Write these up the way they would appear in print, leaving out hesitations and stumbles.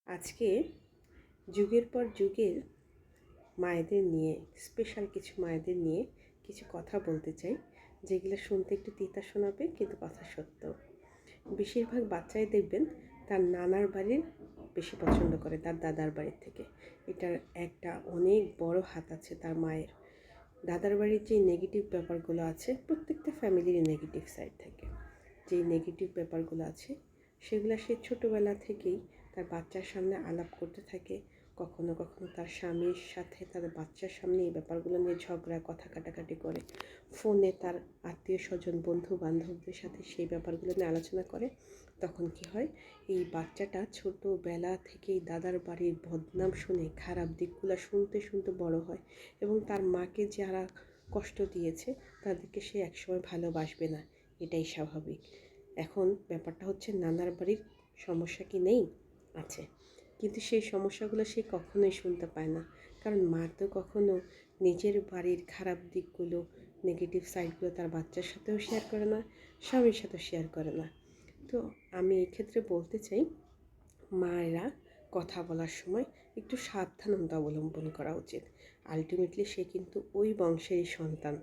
আজকে যুগের পর যুগের মায়েদের নিয়ে স্পেশাল কিছু মায়েদের নিয়ে কিছু কথা বলতে চাই, যেগুলো শুনতে একটু তিতা শোনাবে কিন্তু কথা সত্য। বেশিরভাগ বাচ্চাই দেখবেন তার নানার বাড়ির বেশি পছন্দ করে তার দাদার বাড়ির থেকে। এটার একটা অনেক বড় হাত আছে তার মায়ের। দাদার বাড়ির যে নেগেটিভ ব্যাপারগুলো আছে, প্রত্যেকটা ফ্যামিলির নেগেটিভ সাইড থেকে যেই নেগেটিভ ব্যাপারগুলো আছে সেগুলো সে ছোটোবেলা থেকেই তার বাচ্চার সামনে আলাপ করতে থাকে। কখনো কখনো তার স্বামীর সাথে তার বাচ্চার সামনে এই ব্যাপারগুলো নিয়ে ঝগড়া কথা কাটাকাটি করে। ফোনে তার আত্মীয় স্বজন বন্ধু বান্ধবদের সাথে সেই ব্যাপারগুলো নিয়ে আলোচনা করে। তখন কি হয়, এই বাচ্চাটা ছোটোবেলা থেকেই দাদার বাড়ির বদনাম শুনে খারাপ দিকগুলো শুনতে শুনতে বড় হয় এবং তার মাকে যারা কষ্ট দিয়েছে তাদেরকে সে একসময় ভালোবাসবে না, এটাই স্বাভাবিক। এখন ব্যাপারটা হচ্ছে, নানার বাড়ির সমস্যা কি নেই? আছে, কিন্তু সেই সমস্যাগুলো সে কখনোই শুনতে পায় না, কারণ মা তো কখনো নিজের বাড়ির খারাপ দিকগুলো নেগেটিভ সাইডগুলো তার বাচ্চার সাথেও শেয়ার করে না, স্বামীর সাথেও শেয়ার করে না। তো আমি এই ক্ষেত্রে বলতে চাই, মায়েরা কথা বলার সময় একটু সাবধানতা অবলম্বন করা উচিত। আলটিমেটলি সে কিন্তু ওই বংশেরই সন্তান,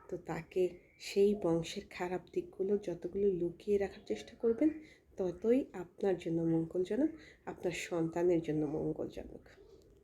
তো তাকে সেই বংশের খারাপ দিকগুলো যতগুলো লুকিয়ে রাখার চেষ্টা করবেন ততই আপনার জন্য মঙ্গলজনক, আপনার সন্তানের জন্য মঙ্গলজনক।